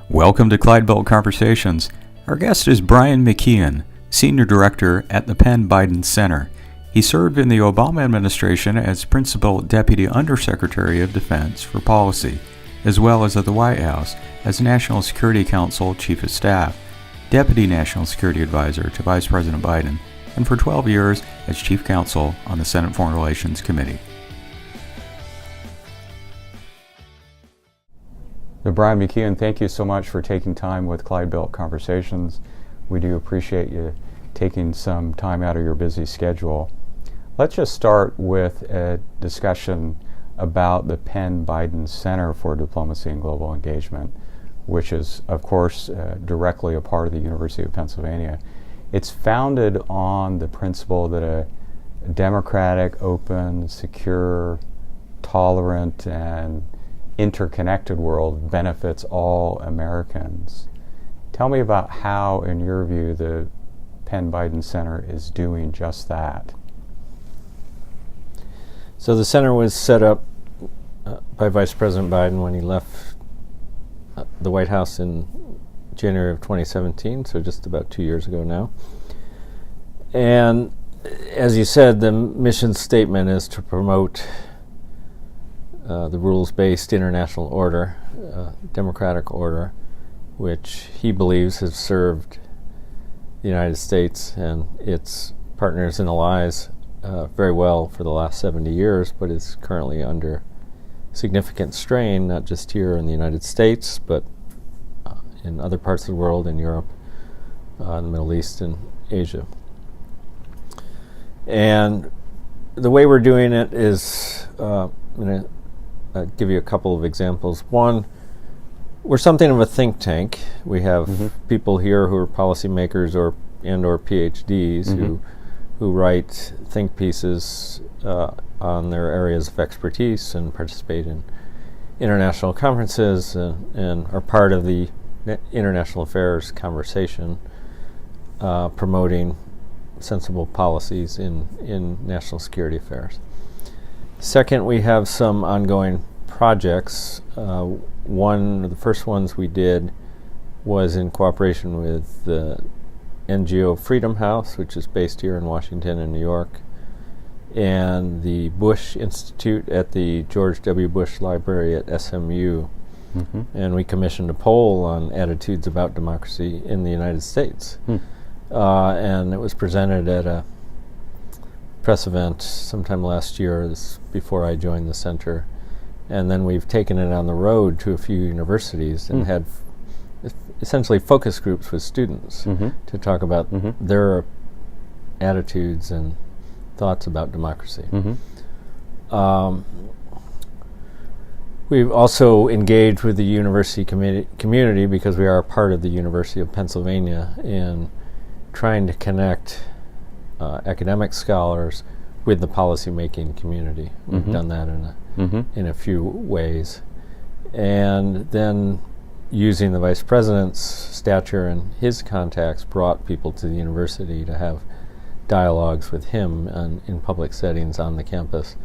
Welcome to Clydebuilt Conversations. Our guest is Brian McKeon, Senior Director at the Penn Biden Center. He served in the Obama administration as Principal Deputy Undersecretary of Defense for Policy, as well as at the White House as National Security Council Chief of Staff, Deputy National Security Advisor to Vice President Biden, and for 12 years as Chief Counsel on the Senate Foreign Relations Committee. So Brian McKeon, thank you so much for taking time with Clydebuilt Conversations. We do appreciate you taking some time out of your busy schedule. Let's just start with a discussion about the Penn Biden Center for Diplomacy and Global Engagement, which is, of course, directly a part of the University of Pennsylvania. It's founded on the principle that a democratic, open, secure, tolerant, and interconnected world benefits all Americans. Tell me about how, in your view, the Penn Biden Center is doing just that. So the center was set up by Vice President Biden when he left the White House in January of 2017, so just about 2 years ago now. And as you said, the mission statement is to promote the rules-based international order, democratic order, which he believes has served the United States and its partners and allies very well for the last 70 years, but is currently under significant strain, not just here in the United States, but in other parts of the world, in Europe, the Middle East, and Asia. And the way we're doing it is, I'm going to give you a couple of examples. One, we're something of a think tank. We have people here who are policymakers or PhDs who write think pieces on their areas of expertise and participate in international conferences and are part of the international affairs conversation, promoting sensible policies in national security affairs. Second, we have some ongoing projects. One of the first ones we did was in cooperation with the NGO Freedom House, which is based here in Washington and New York, and the Bush Institute at the George W. Bush Library at SMU. And we commissioned a poll on attitudes about democracy in the United States. And it was presented at a press event sometime last year, before I joined the center. And then we've taken it on the road to a few universities and had essentially focus groups with students to talk about their attitudes and thoughts about democracy. We've also engaged with the university community because we are a part of the University of Pennsylvania in trying to connect academic scholars with the policymaking community. We've done that in a few ways. And then using the Vice President's stature and his contacts brought people to the university to have dialogues with him in public settings on the campus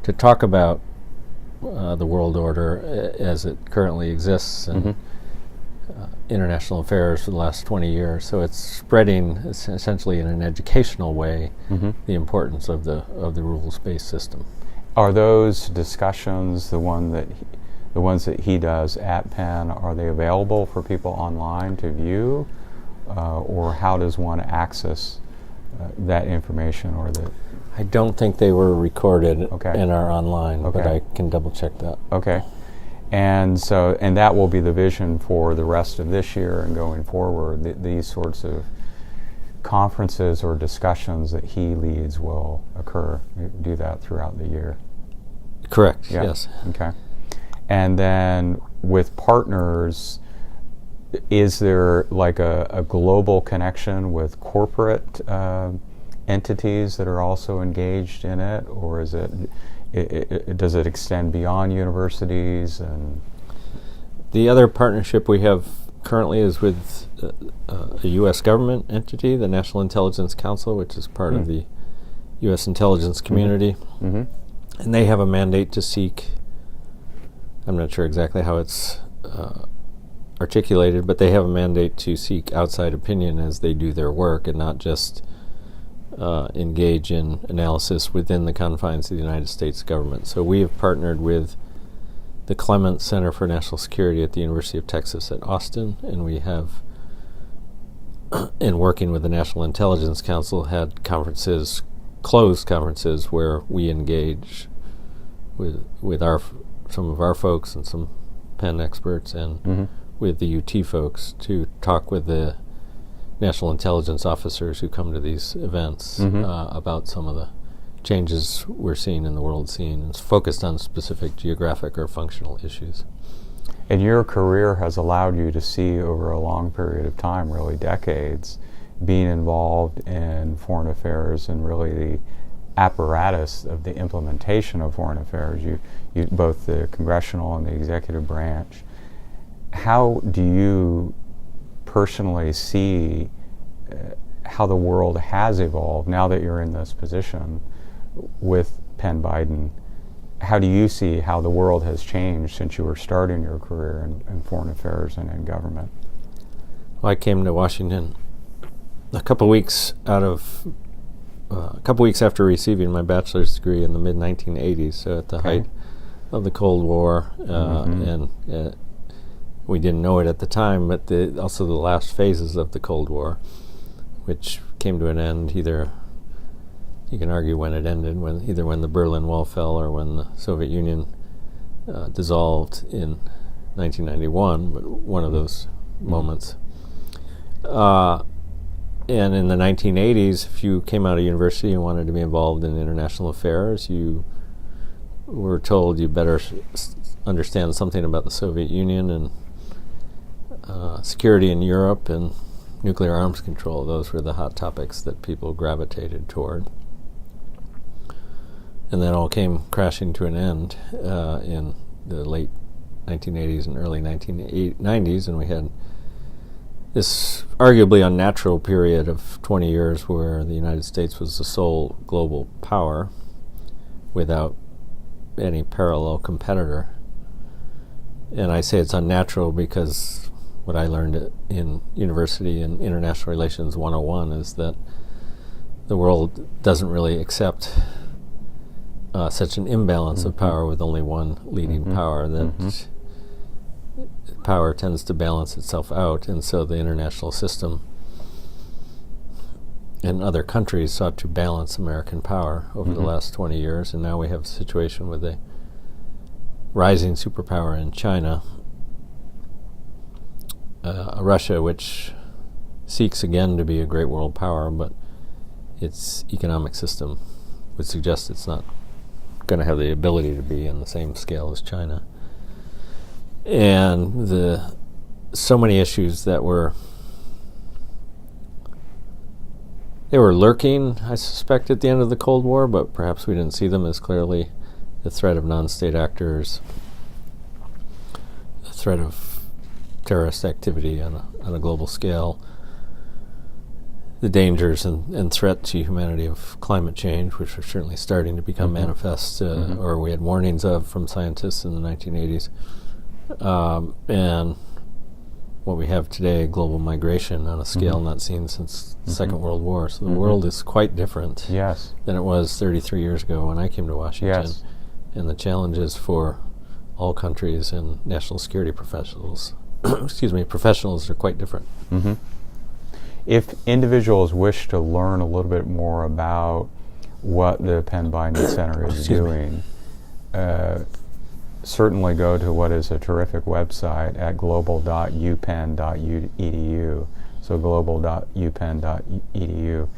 to talk about the world order as it currently exists and international affairs for the last 20 years. So it's spreading essentially in an educational way the importance of the rules-based system. Are those discussions the ones that he does at Penn, are they available for people online to view, or how does one access that information? I don't think they were recorded and are online, but I can double check that. Okay. And that will be the vision for the rest of this year and going forward. These sorts of conferences or discussions that he leads will occur, do that throughout the year. Correct, yes. Okay. And then with partners, is there like a global connection with corporate entities that are also engaged in it, or is does it extend beyond universities? And the other partnership we have currently is with a U.S. government entity, the National Intelligence Council, which is part of the U.S. intelligence community. And they have a mandate to seek, I'm not sure exactly how it's articulated, but they have a mandate to seek outside opinion as they do their work and not just engage in analysis within the confines of the United States government. So we have partnered with the Clement Center for National Security at the University of Texas at Austin, and we have, in working with the National Intelligence Council, had conferences, closed conferences, where we engage with some of our folks and some Penn experts and with the UT folks to talk with the national intelligence officers who come to these events about some of the changes we're seeing in the world scene. It's focused on specific geographic or functional issues. And your career has allowed you to see over a long period of time, really decades, being involved in foreign affairs and really the apparatus of the implementation of foreign affairs, you both the congressional and the executive branch. How do you personally see how the world has evolved now that you're in this position with Penn Biden? How do you see how the world has changed since you were starting your career in foreign affairs and in government? Well, I came to Washington a couple weeks after receiving my bachelor's degree in the mid-1980s, so at the height of the Cold War, and we didn't know it at the time, but also the last phases of the Cold War, which came to an end either, you can argue when it ended, either when the Berlin Wall fell or when the Soviet Union dissolved in 1991, but one of those moments. And in the 1980s, if you came out of university and wanted to be involved in international affairs, you were told you better understand something about the Soviet Union and security in Europe and nuclear arms control. Those were the hot topics that people gravitated toward. And that all came crashing to an end in the late 1980s and early 1990s, and we had this arguably unnatural period of 20 years where the United States was the sole global power without any parallel competitor. And I say it's unnatural because what I learned in university in International Relations 101 is that the world doesn't really accept such an imbalance of power with only one leading power, that power tends to balance itself out, and so the international system and other countries sought to balance American power over the last 20 years, and now we have a situation with a rising superpower in China, Russia, which seeks again to be a great world power, but its economic system would suggest it's not going to have the ability to be on the same scale as China. And so many issues that were lurking, I suspect, at the end of the Cold War, but perhaps we didn't see them as clearly. The threat of non-state actors, the threat of terrorist activity on a global scale, the dangers and threat to humanity of climate change, which are certainly starting to become manifest, or we had warnings of from scientists in the 1980s. And what we have today, global migration on a scale not seen since the Second World War. So the world is quite different than it was 33 years ago when I came to Washington. And the challenges for all countries and national security professionals, professionals are quite different. If individuals wish to learn a little bit more about what the Penn Biden Center is doing, certainly go to what is a terrific website at global.upenn.edu. So global.upenn.edu.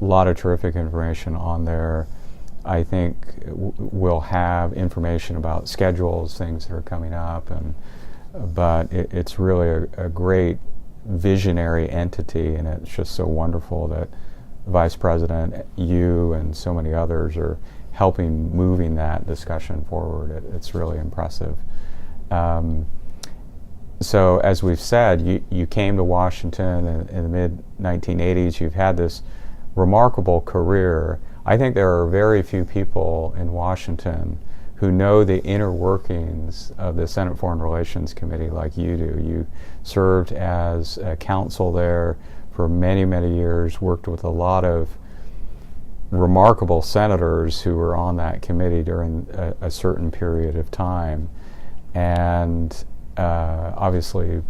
A lot of terrific information on there. I think we'll have information about schedules, things that are coming up, but it's really a great visionary entity, and it's just so wonderful that Vice President, you, and so many others are helping moving that discussion forward. It's really impressive. So as we've said, you came to Washington in the mid-1980s. You've had this remarkable career. I think there are very few people in Washington who know the inner workings of the Senate Foreign Relations Committee like you do. You served as a counsel there for many, many years, worked with a lot of remarkable senators who were on that committee during a certain period of time. And obviously,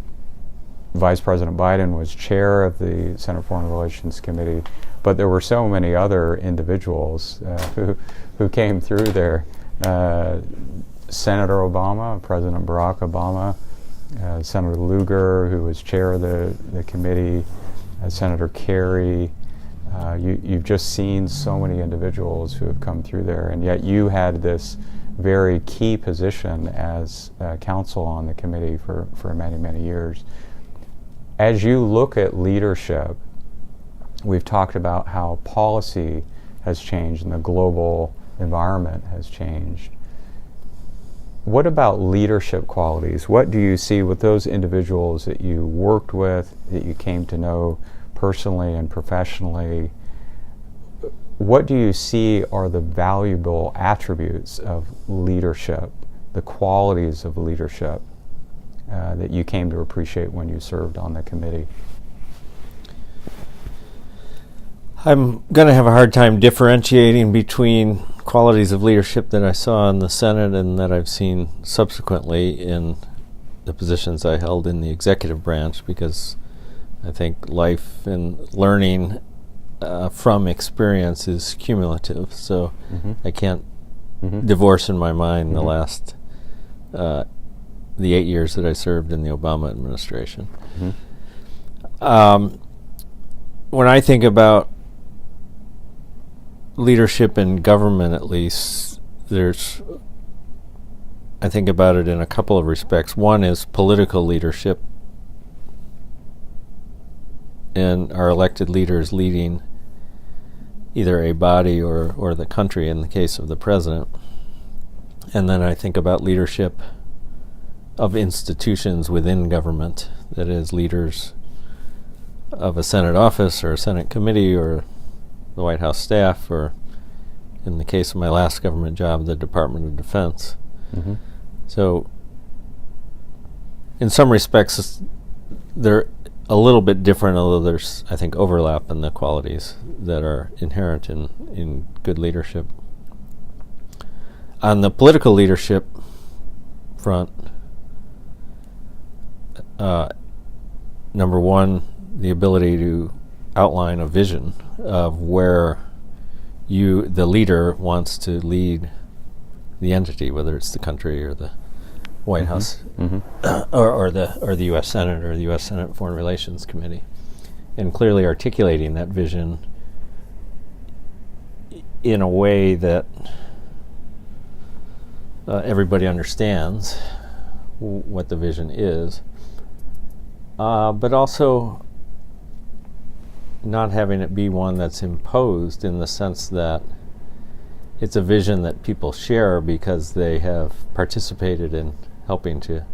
Vice President Biden was chair of the Senate Foreign Relations Committee, but there were so many other individuals who came through there. Senator Obama, President Barack Obama, Senator Lugar, who was chair of the committee, Senator Kerry. You've just seen so many individuals who have come through there, and yet you had this very key position as counsel on the committee for many, many years. As you look at leadership, we've talked about how policy has changed and the global environment has changed. What about leadership qualities? What do you see with those individuals that you worked with, that you came to know personally and professionally? What do you see are the valuable attributes of leadership, the qualities of leadership that you came to appreciate when you served on the committee? I'm going to have a hard time differentiating between qualities of leadership that I saw in the Senate and that I've seen subsequently in the positions I held in the executive branch, because I think life and learning from experience is cumulative. So I can't divorce in my mind the last the 8 years that I served in the Obama administration. When I think about leadership in government, at least, I think about it in a couple of respects. One is political leadership, and our elected leaders leading either a body or the country in the case of the president. And then I think about leadership of institutions within government, that is, leaders of a Senate office or a Senate committee or the White House staff, or in the case of my last government job, the Department of Defense. So in some respects they're a little bit different, although there's, I think, overlap in the qualities that are inherent in good leadership. On the political leadership front, number one, the ability to outline a vision of where the leader wants to lead the entity, whether it's the country or the White House or the U.S. Senate or the U.S. Senate Foreign Relations Committee, and clearly articulating that vision in a way that everybody understands what the vision is, but also not having it be one that's imposed, in the sense that it's a vision that people share because they have participated in helping to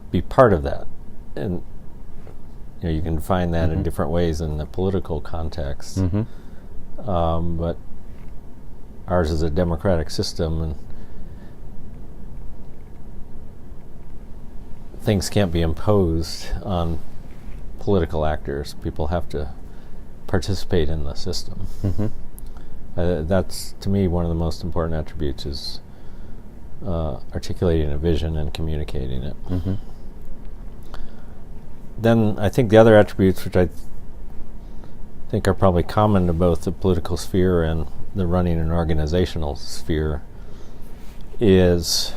be part of that. And you can find that in different ways in the political context. But ours is a democratic system, and things can't be imposed on political actors. People have to participate in the system. That's, to me, one of the most important attributes, is articulating a vision and communicating it. Then I think the other attributes, which I think are probably common to both the political sphere and the running and organizational sphere, is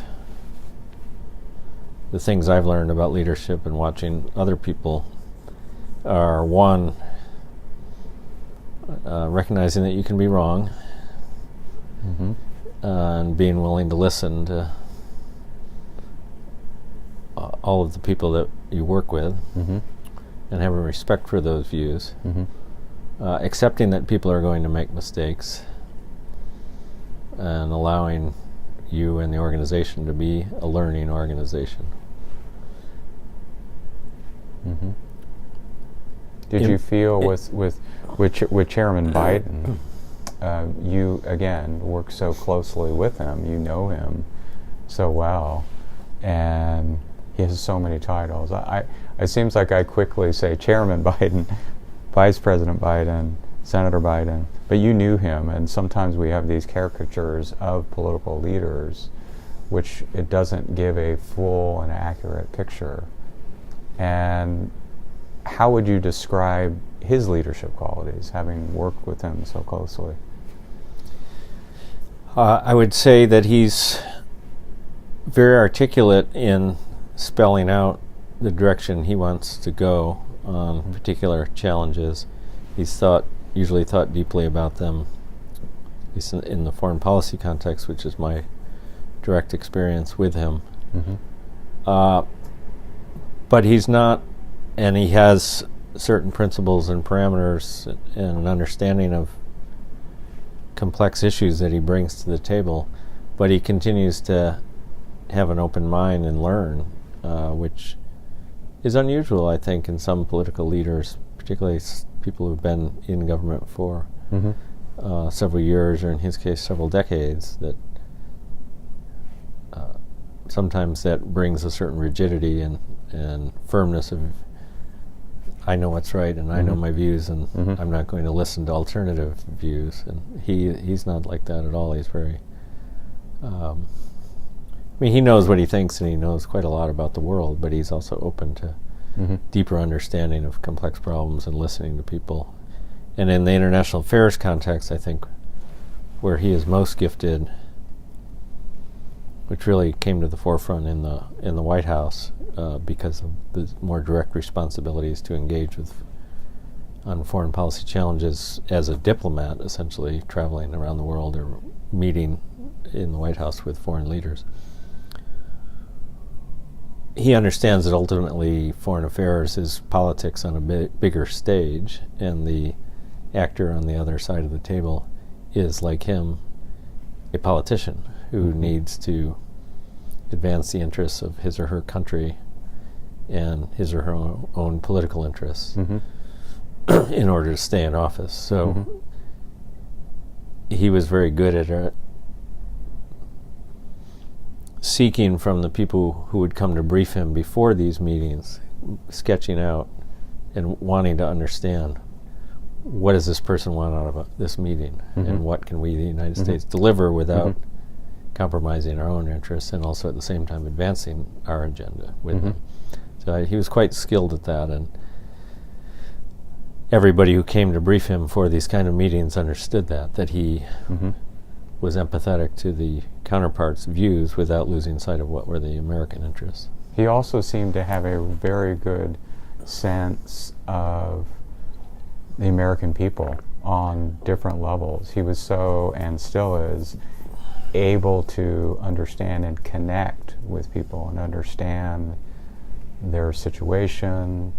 the things I've learned about leadership and watching other people are, one, recognizing that you can be wrong, and being willing to listen to all of the people that you work with, and having respect for those views, accepting that people are going to make mistakes, and allowing you and the organization to be a learning organization. Did you feel with Chairman Biden, you, again, work so closely with him. You know him so well, and he has so many titles. It seems like I quickly say Chairman Biden, Vice President Biden, Senator Biden, but you knew him, and sometimes we have these caricatures of political leaders, which it doesn't give a full and accurate picture. And how would you describe his leadership qualities, having worked with him so closely? I would say that he's very articulate in spelling out the direction he wants to go on particular challenges. He's usually thought deeply about them, at least in the foreign policy context, which is my direct experience with him. But he's not, and he has certain principles and parameters and an understanding of complex issues that he brings to the table, but he continues to have an open mind and learn, which is unusual, I think, in some political leaders, particularly people who've been in government for several years, or in his case, several decades, that sometimes that brings a certain rigidity and firmness of, I know what's right and I know my views, and I'm not going to listen to alternative views. And he's not like that at all. He's very, I mean, he knows what he thinks, and he knows quite a lot about the world, but he's also open to deeper understanding of complex problems and listening to people. And in the international affairs context, I think where he is most gifted, which really came to the forefront in the White House because of the more direct responsibilities to engage on foreign policy challenges as a diplomat, essentially traveling around the world or meeting in the White House with foreign leaders. He understands that ultimately foreign affairs is politics on a bigger stage, and the actor on the other side of the table is, like him, a politician who needs to advance the interests of his or her country and his or her own political interests in order to stay in office. So he was very good at seeking from the people who would come to brief him before these meetings, sketching out and wanting to understand, what does this person want out of this meeting, and what can we, the United States, deliver without compromising our own interests, and also at the same time advancing our agenda with him. So he was quite skilled at that, and everybody who came to brief him for these kind of meetings understood that he was empathetic to the counterparts' views without losing sight of what were the American interests. He also seemed to have a very good sense of the American people on different levels. He was so, and still is, able to understand and connect with people and understand their situation,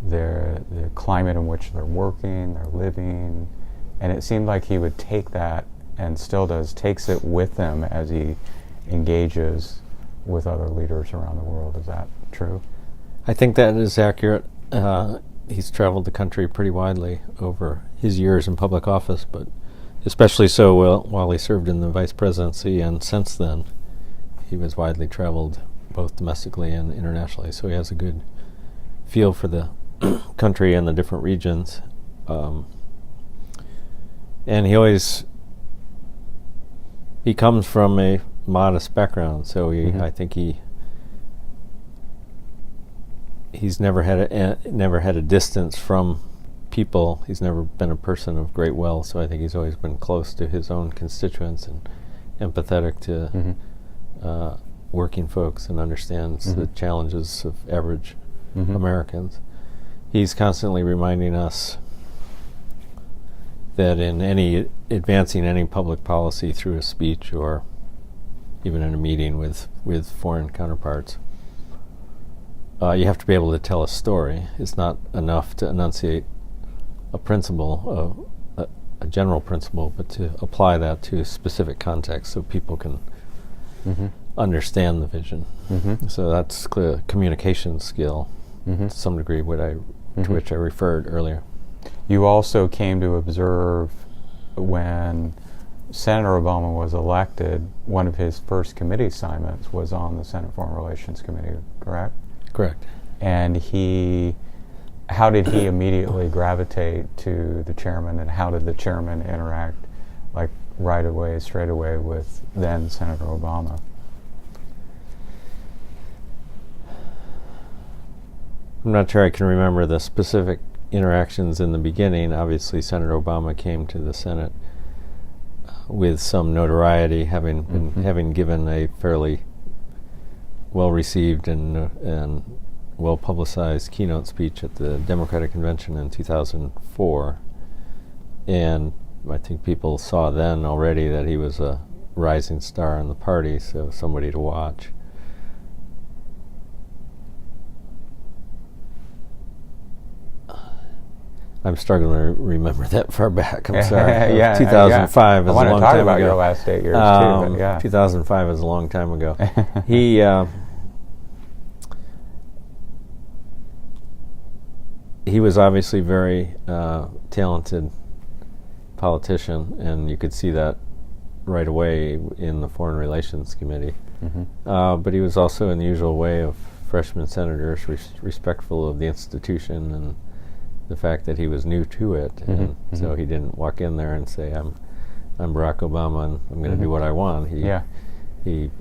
the climate in which they're working, they're living. And it seemed like he would take that, and still does, takes it with him as he engages with other leaders around the world. Is that true? I think that is accurate. He's traveled the country pretty widely over his years in public office, but especially so while he served in the vice presidency, and since then he was widely traveled both domestically and internationally, so he has a good feel for the country and the different regions. And he comes from a modest background, so I think he's never had a distance from people. He's never been a person of great wealth, so I think he's always been close to his own constituents and empathetic to working folks, and understands the challenges of average Americans. He's constantly reminding us that in advancing any public policy through a speech or even in a meeting with foreign counterparts, you have to be able to tell a story. It's not enough to enunciate a principle, a general principle, but to apply that to a specific context so people can understand the vision. So that's the communication skill, to some degree, to which I referred earlier. You also came to observe when Senator Obama was elected, one of his first committee assignments was on the Senate Foreign Relations Committee, correct? Correct. And how did he immediately gravitate to the chairman, and how did the chairman interact, like right away, straight away, with then Senator Obama? I'm not sure I can remember the specific interactions in the beginning. Obviously, Senator Obama came to the Senate with some notoriety, having given a fairly well-received and well-publicized keynote speech at the Democratic Convention in 2004. And I think people saw then already that he was a rising star in the party, so somebody to watch. I'm struggling to remember that far back. I'm sorry. 2005 is a long time ago. I want to talk about your last 8 years too. But yeah. 2005 is a long time ago. He was obviously very talented politician, and you could see that right away in the Foreign Relations Committee. But he was also, in the usual way of freshman senators, respectful of the institution and the fact that he was new to it, and so he didn't walk in there and say, "I'm Barack Obama, and I'm going to do what I want." He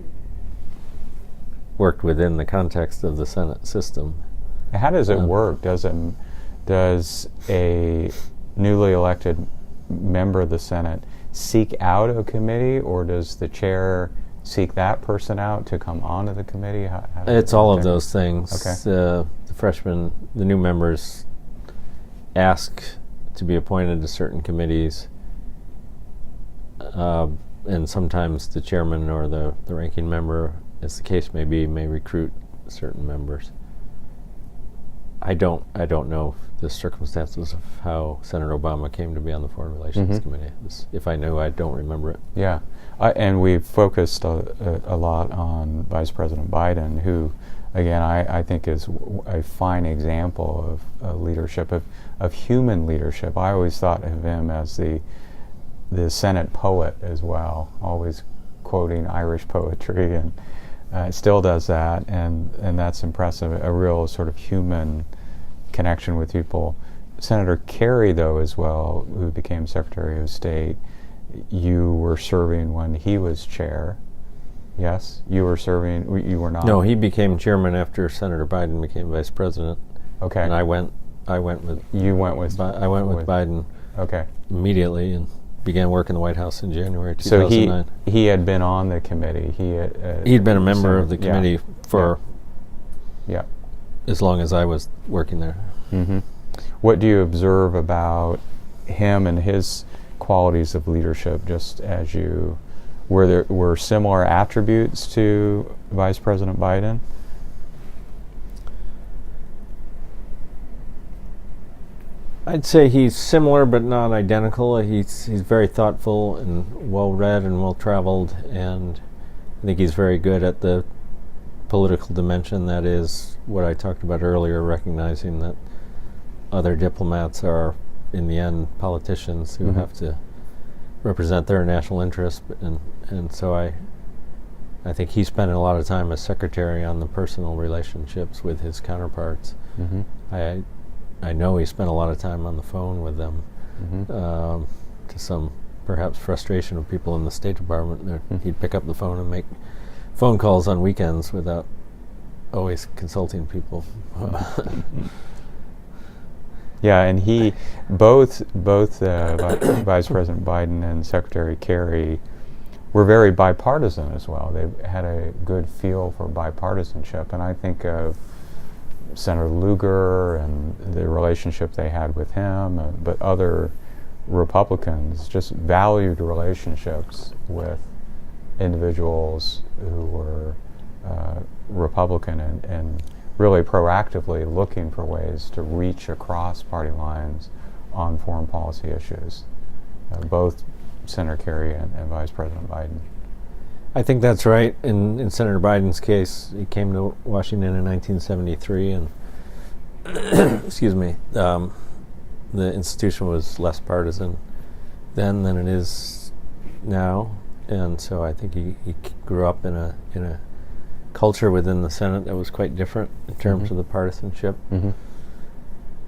worked within the context of the Senate system. How does it work? Does a newly elected member of the Senate seek out a committee, or does the chair seek that person out to come onto the committee? How it's all of those things. Okay. The freshmen, the new members, ask to be appointed to certain committees, and sometimes the chairman or the ranking member, as the case may be, may recruit certain members. I don't know the circumstances of how Senator Obama came to be on the Foreign Relations Committee. If I knew, I don't remember it. Yeah, and we've focused a lot on Vice President Biden, who, again, I think is a fine example of leadership, of human leadership. I always thought of him as the Senate poet as well, always quoting Irish poetry, and still does that, and that's impressive, a real sort of human connection with people. Senator Kerry, though, as well, who became Secretary of State, you were serving when he was chair. Yes, you were serving. You were not. No, he became chairman after Senator Biden became vice president. Okay. And I went with. You went with. I went with Biden. Okay. Immediately, and began work in the White House in January 2009. So he had been on the committee. He'd been a member of the committee for. Yeah. As long as I was working there. What do you observe about him and his qualities of leadership? Just as you. Were similar attributes to Vice President Biden? I'd say he's similar but not identical. He's very thoughtful and well-read and well-traveled, and I think he's very good at the political dimension. That is what I talked about earlier, recognizing that other diplomats are, in the end, politicians who have to represent their national interests, and so I think he spent a lot of time as secretary on the personal relationships with his counterparts. I know he spent a lot of time on the phone with them, to some perhaps frustration of people in the State Department. He'd pick up the phone and make phone calls on weekends without always consulting people. Yeah, and both Vice President Biden and Secretary Kerry were very bipartisan as well. They had a good feel for bipartisanship, and I think of Senator Lugar and the relationship they had with him, but other Republicans just valued relationships with individuals who were Republican and really proactively looking for ways to reach across party lines on foreign policy issues, both Senator Kerry and Vice President Biden. I think that's right. In Senator Biden's case, he came to Washington in 1973, and excuse me, the institution was less partisan. then than it is now, and so I think he grew up in a culture within the Senate that was quite different in terms of the partisanship.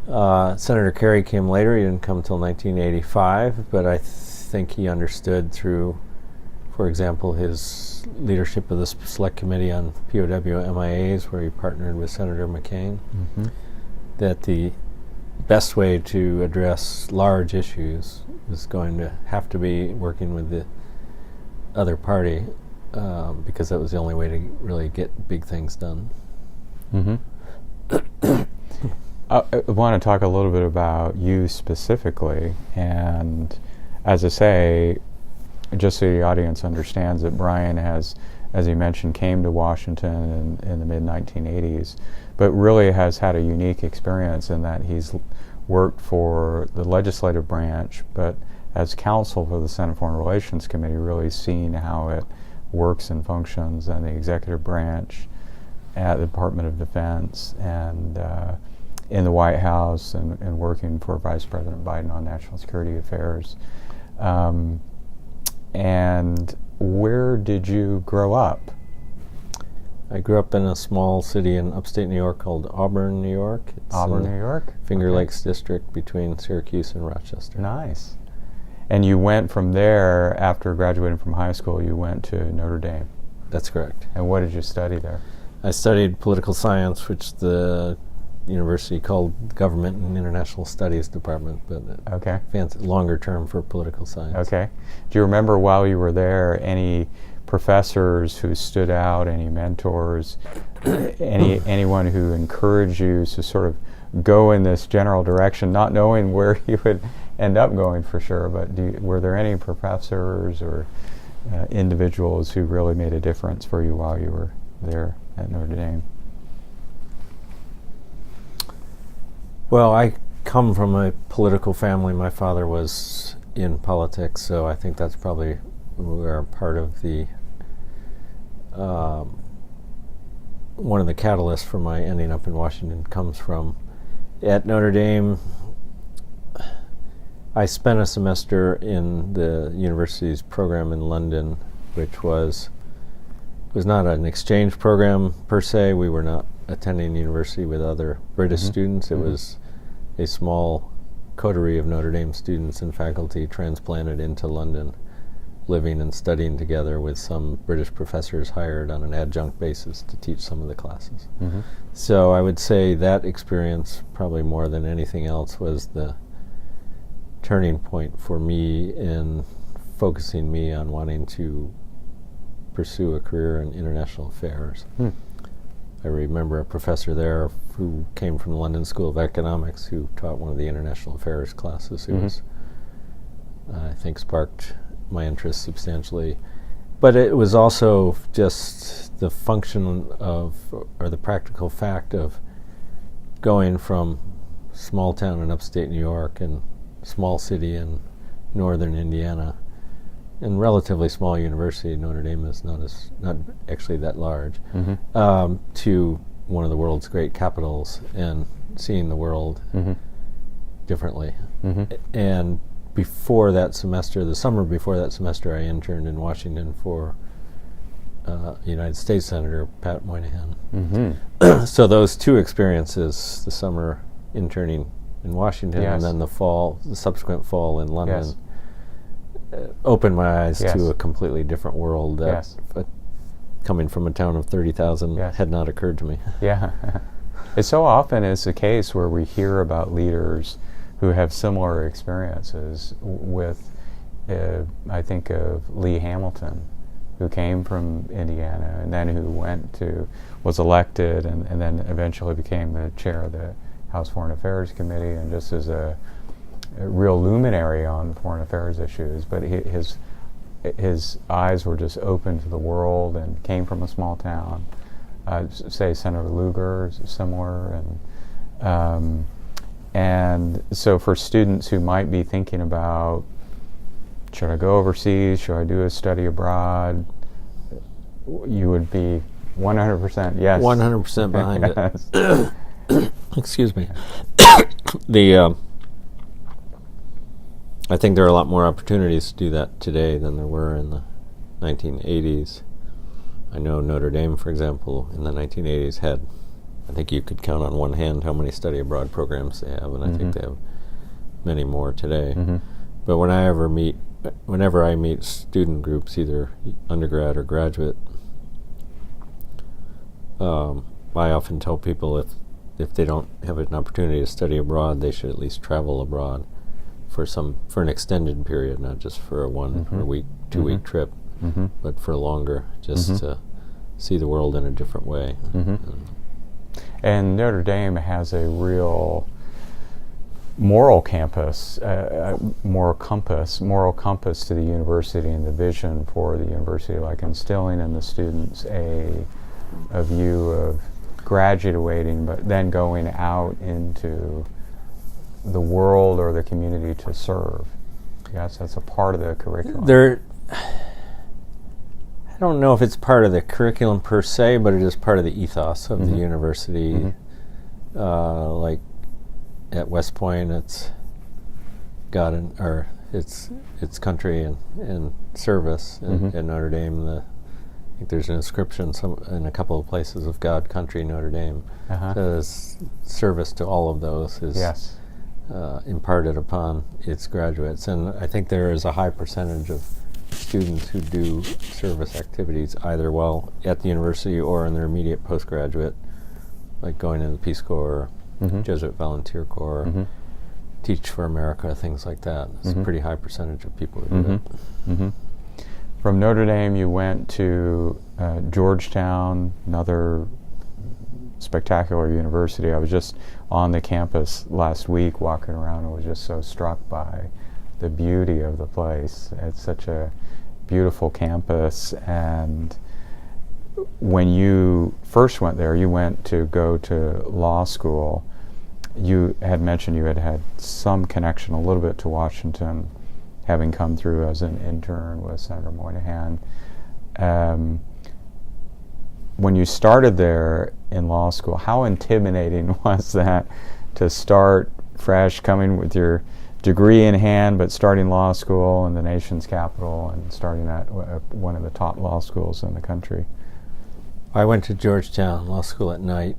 Senator Kerry came later. He didn't come until 1985, but I think he understood through, for example, his leadership of the Select Committee on POW MIAs, where he partnered with Senator McKeon, that the best way to address large issues is going to have to be working with the other party, because that was the only way to really get big things done. I want to talk a little bit about you specifically, and as I say, just so the audience understands that Brian has, as he mentioned, came to Washington in the mid-1980s, but really has had a unique experience in that he's worked for the legislative branch, but as counsel for the Senate Foreign Relations Committee, really seen how it works and functions, and the executive branch at the Department of Defense, and in the White House, and working for Vice President Biden on national security affairs. And where did you grow up? I grew up in a small city in upstate New York called Auburn, New York. It's Auburn, New York? Finger Lakes District between Syracuse and Rochester. Nice. And you went from there, after graduating from high school, you went to Notre Dame. That's correct. And what did you study there? I studied political science, which the university called Government and International Studies Department, but fancy, longer term for political science. Okay. Do you remember while you were there any professors who stood out, any mentors, anyone who encouraged you to sort of go in this general direction, not knowing where you would end up going for sure, but were there any professors or individuals who really made a difference for you while you were there at Notre Dame? Well, I come from a political family. My father was in politics, so I think that's probably where part of the one of the catalysts for my ending up in Washington comes from. At Notre Dame, I spent a semester in the university's program in London, which was not an exchange program per se. We were not attending university with other British students. It was a small coterie of Notre Dame students and faculty transplanted into London, living and studying together with some British professors hired on an adjunct basis to teach some of the classes. So I would say that experience, probably more than anything else, was the turning point for me in focusing me on wanting to pursue a career in international affairs. I remember a professor there who came from the London School of Economics who taught one of the international affairs classes who was, I think, sparked my interest substantially. But it was also just the function of, or the practical fact of going from small town in upstate New York and small city in northern Indiana and relatively small university. Notre Dame is not actually that large, to one of the world's great capitals and seeing the world differently. And before that semester, the summer before that semester, I interned in Washington for United States Senator Pat Moynihan. So those two experiences, the summer interning in Washington and then the subsequent fall in London, opened my eyes to a completely different world that coming from a town of 30,000 had not occurred to me. It so often is the case where we hear about leaders who have similar experiences with, I think of Lee Hamilton, who came from Indiana and then who was elected and then eventually became the chair of the House Foreign Affairs Committee, and just as a real luminary on foreign affairs issues, but his eyes were just open to the world and came from a small town. Say Senator Lugar, similar, and so for students who might be thinking about, should I go overseas, should I do a study abroad, you would be 100% yes. 100% behind it. Excuse me. I think there are a lot more opportunities to do that today than there were in the 1980s. I know Notre Dame, for example, in the 1980s had, I think you could count on one hand how many study abroad programs they have, and I think they have many more today. But whenever I meet student groups, either undergrad or graduate, I often tell people if they don't have an opportunity to study abroad, they should at least travel abroad for an extended period, not just for a 1 week, 2 week trip, but for longer, just to see the world in a different way. And Notre Dame has a real moral campus, moral compass to the university, and the vision for the university, like instilling in the students a view of graduating, but then going out into the world or the community to serve. Yes, that's a part of the curriculum. I don't know if it's part of the curriculum per se, but it is part of the ethos of the university. Like at West Point, it's God it's country and service. And at Notre Dame, I think there's an inscription in a couple of places of God, country, Notre Dame. So service to all of those is imparted upon its graduates, and I think there is a high percentage of students who do service activities either while at the university or in their immediate postgraduate, like going in the Peace Corps, Jesuit Volunteer Corps, Teach for America, things like that. It's a pretty high percentage of people who do it. From Notre Dame, you went to Georgetown, another spectacular university. I was just on the campus last week walking around and was just so struck by the beauty of the place. It's such a beautiful campus, and when you first went there, you went to go to law school. You had mentioned you had some connection a little bit to Washington, having come through as an intern with Senator Moynihan. When you started there in law school, how intimidating was that to start fresh, coming with your degree in hand, but starting law school in the nation's capital and starting at one of the top law schools in the country? I went to Georgetown Law School at night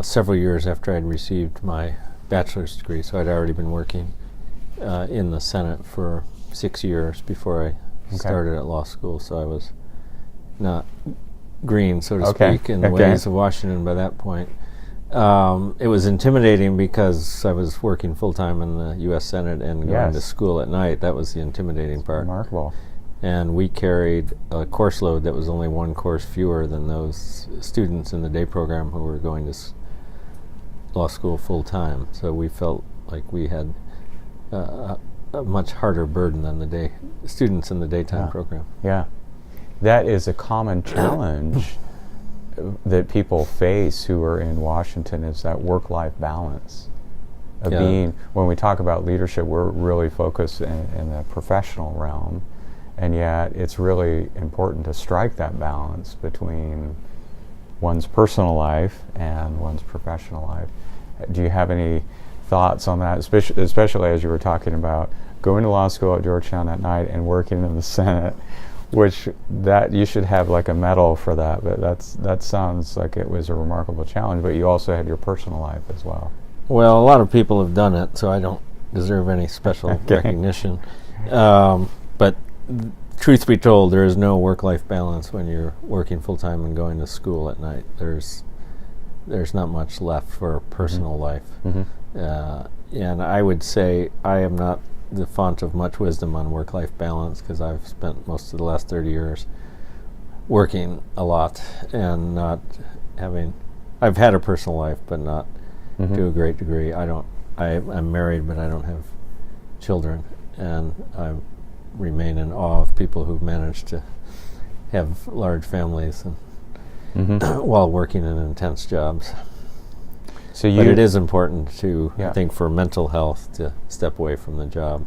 several years after I'd received my bachelor's degree, so I'd already been working in the Senate for 6 years before I started at law school, so I was not green, so to speak, in the ways of Washington by that point. It was intimidating because I was working full-time in the U.S. Senate and going to school at night. That was the intimidating part. Remarkable. And we carried a course load that was only one course fewer than those students in the day program who were going to law school full-time. So we felt like we had a much harder burden than the students in the daytime program. Yeah. That is a common challenge that people face who are in Washington, is that work-life balance of being, when we talk about leadership, we're really focused in the professional realm, and yet it's really important to strike that balance between one's personal life and one's professional life. Do you have any thoughts on that, especially as you were talking about going to law school at Georgetown at night and working in the Senate, which that you should have like a medal for that, but that sounds like it was a remarkable challenge, but you also had your personal life as well. Well, a lot of people have done it, so I don't deserve any special recognition. But truth be told, there is no work-life balance when you're working full-time and going to school at night. There's not much left for personal life. And I would say I am not the font of much wisdom on work-life balance, because I've spent most of the last 30 years working a lot and not having. I've had a personal life, but not to a great degree. I'm married, but I don't have children, and I remain in awe of people who've managed to have large families and while working in intense jobs. But it is important to, I think, for mental health, to step away from the job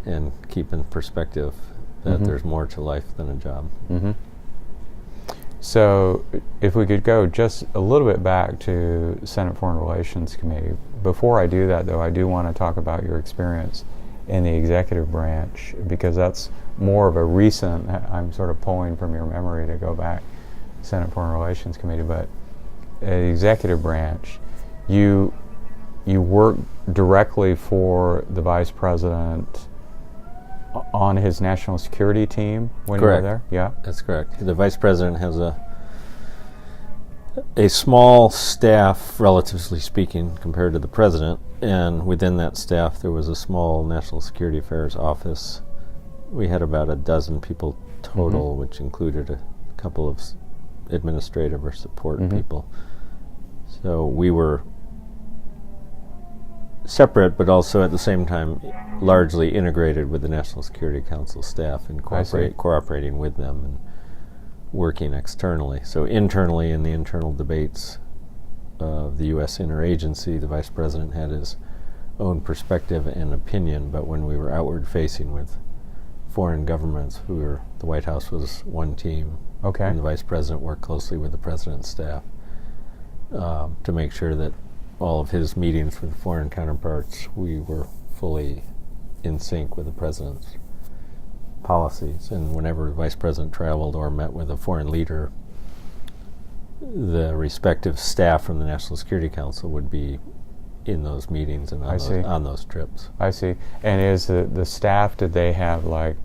and keep in perspective that there's more to life than a job. So if we could go just a little bit back to Senate Foreign Relations Committee. Before I do that, though, I do want to talk about your experience in the executive branch, because that's more of a recent, I'm sort of pulling from your memory to go back, Senate Foreign Relations Committee, but the executive branch, you work directly for the vice president on his national security team when Correct. you were there? Yeah, that's correct. The vice president has a small staff, relatively speaking, compared to the president, and within that staff there was a small national security affairs office. We had about a dozen people total, which included a couple of administrative or support people. So we were separate, but also at the same time largely integrated with the National Security Council staff and cooperating with them and working externally. So internally, in the internal debates of the U.S. interagency, the vice president had his own perspective and opinion, but when we were outward facing with foreign governments, the White House was one team, and the vice president worked closely with the president's staff to make sure that all of his meetings with foreign counterparts, we were fully in sync with the president's policies. And whenever the vice president traveled or met with a foreign leader, the respective staff from the National Security Council would be in those meetings and on those trips. I see. And is the staff, did they have like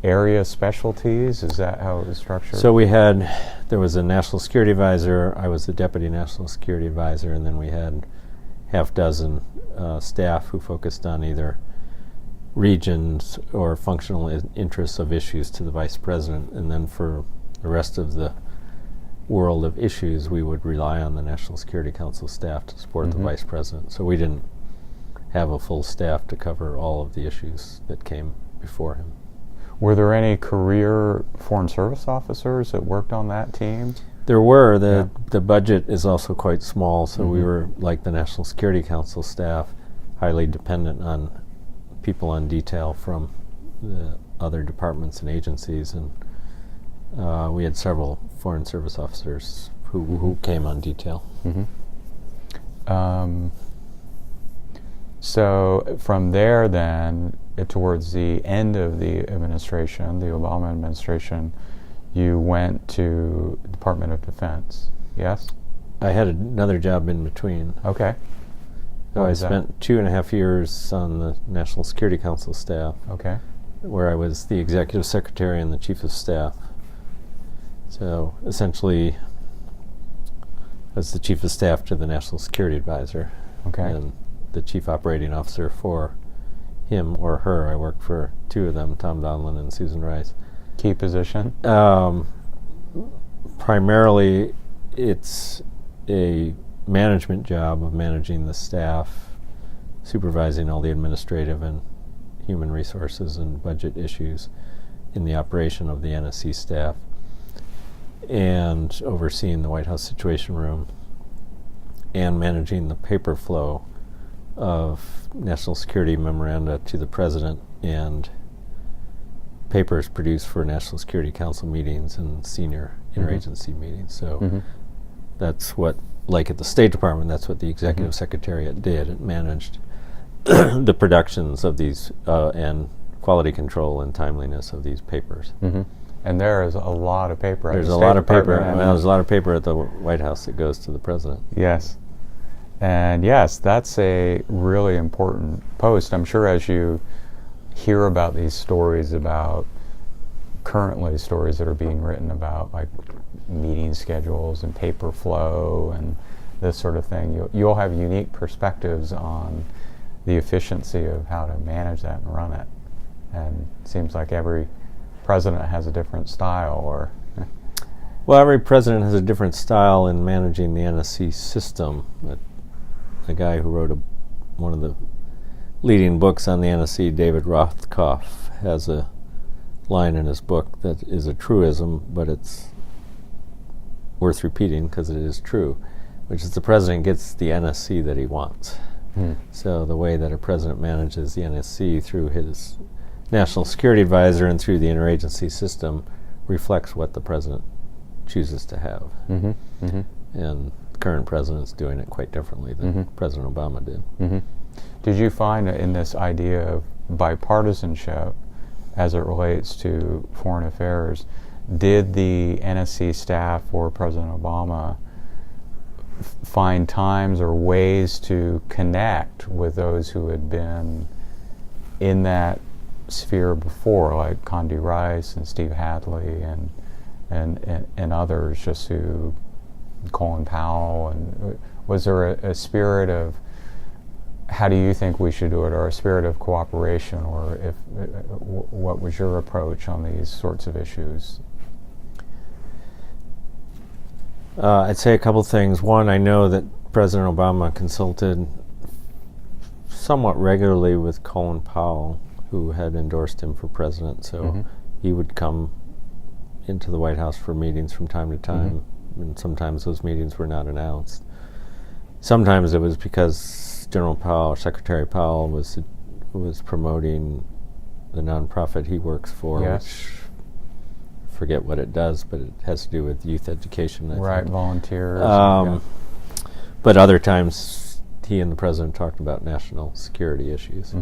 area specialties? Is that how it was structured? So there was a national security advisor, I was the deputy national security advisor, and then we had half dozen staff who focused on either regions or functional interests of issues to the vice president, and then for the rest of the world of issues, we would rely on the National Security Council staff to support the vice president. So we didn't have a full staff to cover all of the issues that came before him. Were there any career Foreign Service officers that worked on that team? There were. The budget is also quite small, so we were, like the National Security Council staff, highly dependent on people on detail from the other departments and agencies, and we had several Foreign Service officers who came on detail. So from there then, towards the end of the administration, the Obama administration, you went to the Department of Defense, yes? I had another job in between. Okay. So I spent 2.5 years on the National Security Council staff, where I was the executive secretary and the chief of staff. So essentially, I was the chief of staff to the National Security Advisor, and the chief operating officer for him or her. I worked for two of them, Tom Donlin and Susan Rice. Key position? Primarily, it's a management job of managing the staff, supervising all the administrative and human resources and budget issues in the operation of the NSC staff, and overseeing the White House Situation Room and managing the paper flow of national security memoranda to the president and papers produced for National Security Council meetings and senior interagency meetings. So that's what, like at the State Department, that's what the Executive Secretariat did. It managed the productions of these and quality control and timeliness of these papers. And there is a lot of paper. There's a lot of paper. Well, there's a lot of paper at the White House that goes to the president. Yes. And yes, that's a really important post. I'm sure as you hear about these stories about currently stories that are being written about like meeting schedules and paper flow and this sort of thing, you'll have unique perspectives on the efficiency of how to manage that and run it. And it seems like every president has a different style, or well, every president has a different style in managing the NSC system. But the guy who wrote one of the leading books on the NSC, David Rothkopf, has a line in his book that is a truism, but it's worth repeating because it is true, which is the president gets the NSC that he wants. So the way that a president manages the NSC through his National Security Advisor and through the interagency system reflects what the president chooses to have. And the current president's doing it quite differently than President Obama did. Did you find in this idea of bipartisanship as it relates to foreign affairs. Did the NSC staff or President Obama find times or ways to connect with those who had been in that sphere before, like Condi Rice and Steve Hadley and others, just who, Colin Powell, and was there a spirit of how do you think we should do it, or a spirit of cooperation, or if what was your approach on these sorts of issues? I'd say a couple things. One, I know that President Obama consulted somewhat regularly with Colin Powell, who had endorsed him for president, so he would come into the White House for meetings from time to time, and sometimes those meetings were not announced. Sometimes it was because General Powell, Secretary Powell, was promoting the nonprofit he works for, which forget what it does, but it has to do with youth education. I think. Volunteers. But other times, he and the president talked about national security issues.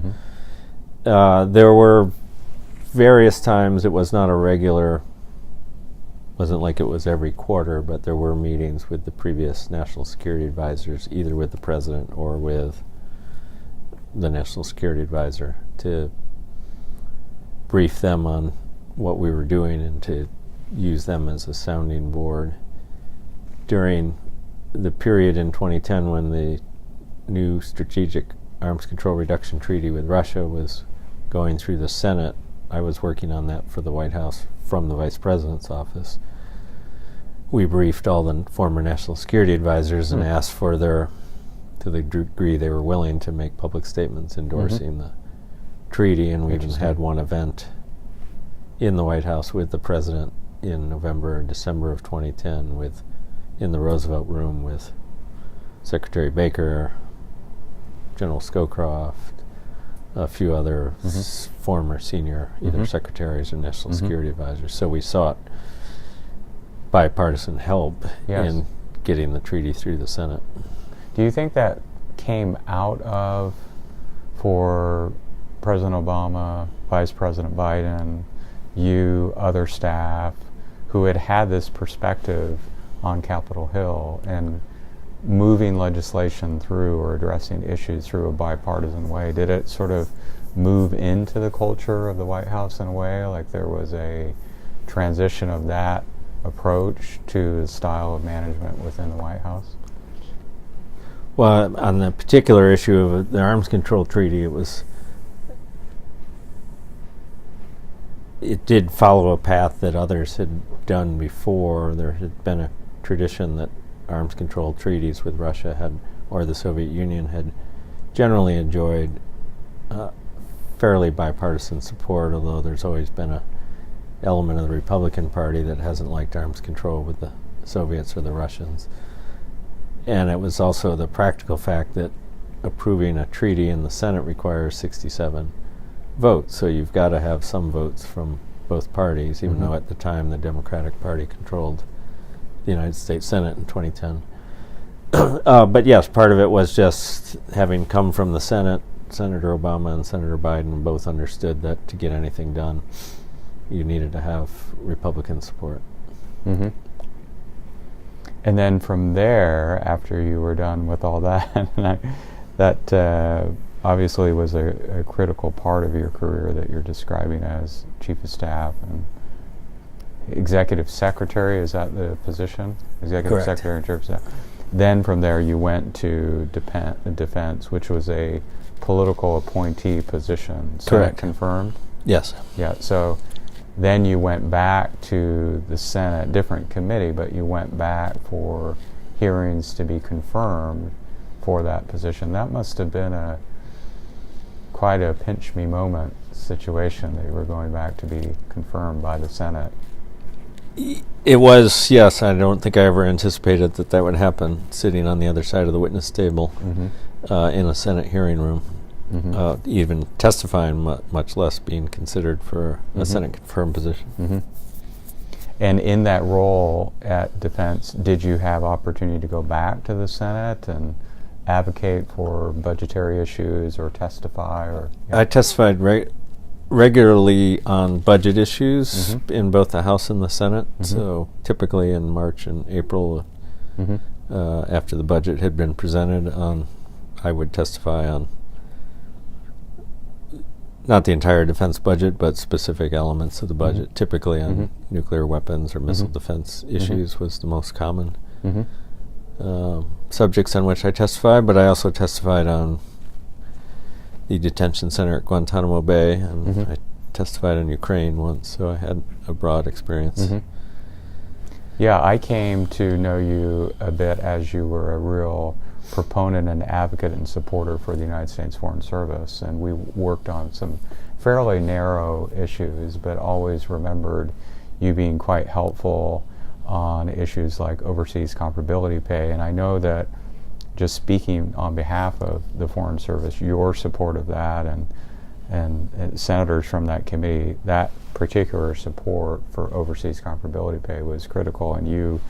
There were various times, it was not a regular, wasn't like it was every quarter, but there were meetings with the previous national security advisors, either with the president or with the national security advisor, to brief them on what we were doing and to use them as a sounding board. During the period in 2010 when the new Strategic Arms Control Reduction Treaty with Russia was going through the Senate, I was working on that for the White House from the Vice President's office. We briefed all the former national security advisors and asked for their, to the degree they were willing, to make public statements endorsing the treaty, and we even had one event in the White House with the president in November and December of 2010 in the Roosevelt Room with Secretary Baker, General Scowcroft, a few other former senior either secretaries or national security advisors. So we sought bipartisan help in getting the treaty through the Senate. Do you think that came out of, for President Obama, Vice President Biden, you, other staff, who had this perspective on Capitol Hill and moving legislation through or addressing issues through a bipartisan way? Did it sort of move into the culture of the White House in a way, like there was a transition of that approach to the style of management within the White House? Well, on the particular issue of the Arms Control Treaty, it did follow a path that others had done before. There had been a tradition that arms control treaties with Russia or the Soviet Union had generally enjoyed fairly bipartisan support, although there's always been an element of the Republican Party that hasn't liked arms control with the Soviets or the Russians. And it was also the practical fact that approving a treaty in the Senate requires 67 votes, so you've got to have some votes from both parties, even though at the time the Democratic Party controlled the United States Senate in 2010. But yes, part of it was just having come from the Senate. Senator Obama and Senator Biden both understood that to get anything done, you needed to have Republican support. And then from there, after you were done with all that, that obviously was a critical part of your career that you're describing as Chief of Staff and Executive Secretary. Is that the position? Executive Correct. Secretary and Chief of Staff. Then from there you went to Defense, which was a political appointee position. Is Correct. that confirmed? Yes. Yeah, so then you went back to the Senate, different committee, but you went back for hearings to be confirmed for that position. That must have been quite a pinch-me moment situation that you were going back to be confirmed by the Senate. It was, yes. I don't think I ever anticipated that would happen, sitting on the other side of the witness table in a Senate hearing room, even testifying, much less being considered for a Senate-confirmed position. And in that role at Defense, did you have opportunity to go back to the Senate and advocate for budgetary issues or testify? Or I testified regularly on budget issues in both the House and the Senate. So typically in March and April, after the budget had been presented, I would testify on not the entire defense budget, but specific elements of the budget. Typically on nuclear weapons or missile defense issues was the most common subjects on which I testified, but I also testified on the detention center at Guantanamo Bay, and I testified on Ukraine once, so I had a broad experience. Yeah, I came to know you a bit as you were a real proponent and advocate and supporter for the United States Foreign Service, and we worked on some fairly narrow issues, but always remembered you being quite helpful on issues like overseas comparability pay. And I know that, just speaking on behalf of the Foreign Service, your support of that and senators from that committee, that particular support for overseas comparability pay was critical, and you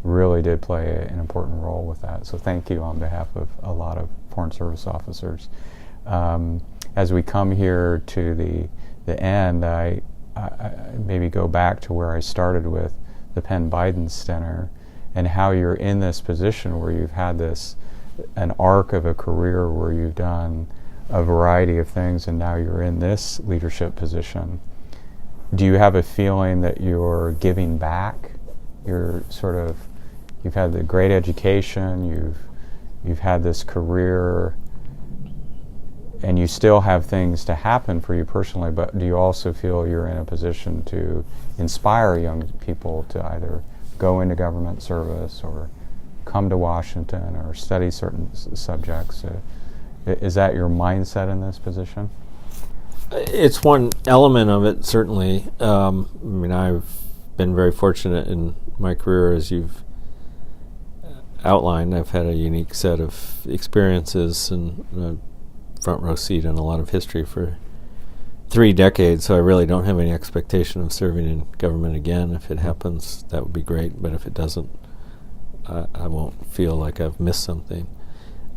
really did play an important role with that. So thank you on behalf of a lot of Foreign Service officers. As we come here to the end, I maybe go back to where I started with the Penn Biden Center and how you're in this position where you've had an arc of a career where you've done a variety of things, and now you're in this leadership position. Do you have a feeling that you're giving back? You've had the great education, you've had this career, and you still have things to happen for you personally, but do you also feel you're in a position to inspire young people to either go into government service or come to Washington or study certain subjects? Is that your mindset in this position? It's one element of it, certainly. I've been very fortunate in my career, as you've outlined. I've had a unique set of experiences and a front row seat in a lot of history for 3 decades, so I really don't have any expectation of serving in government again. If it happens, that would be great, but if it doesn't, I won't feel like I've missed something.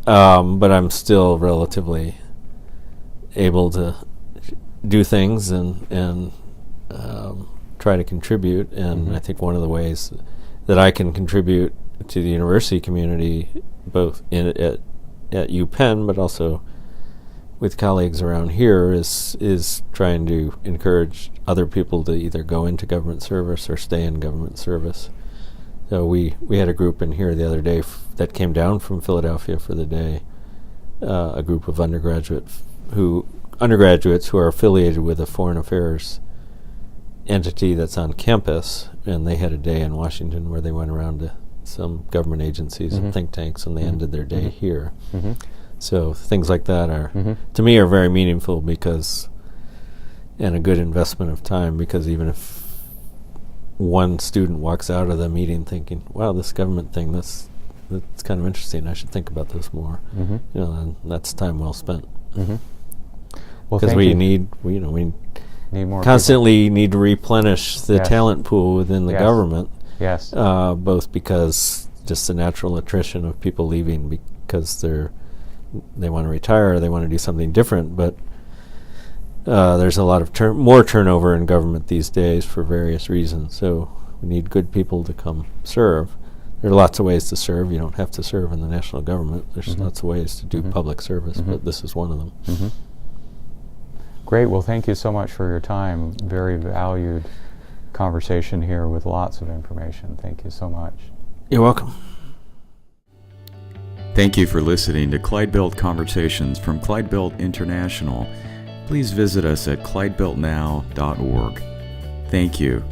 But I'm still relatively able to do things and try to contribute, and I think one of the ways that I can contribute to the university community, both at UPenn, but also with colleagues around here, is trying to encourage other people to either go into government service or stay in government service. So we had a group in here the other day that came down from Philadelphia for the day, a group of undergraduates who are affiliated with a foreign affairs entity that's on campus, and they had a day in Washington where they went around to some government agencies and think tanks, and they ended their day here. So things like that are, to me, are very meaningful and a good investment of time, because even if one student walks out of the meeting thinking, wow, this government thing, that's kind of interesting, I should think about this more, and that's time well spent. Because we need more constantly people. Need to replenish the talent pool within the government. Yes. Both because just the natural attrition of people leaving because they want to retire, or they want to do something different, but there's a lot of more turnover in government these days for various reasons. So we need good people to come serve. There are lots of ways to serve. You don't have to serve in the national government. There's lots of ways to do public service, but this is one of them. Great. Well, thank you so much for your time. Very valued conversation here with lots of information. Thank you so much. You're welcome. Thank you for listening to Clydebuilt Conversations from Clydebuilt International. Please visit us at clydebuiltnow.org. Thank you.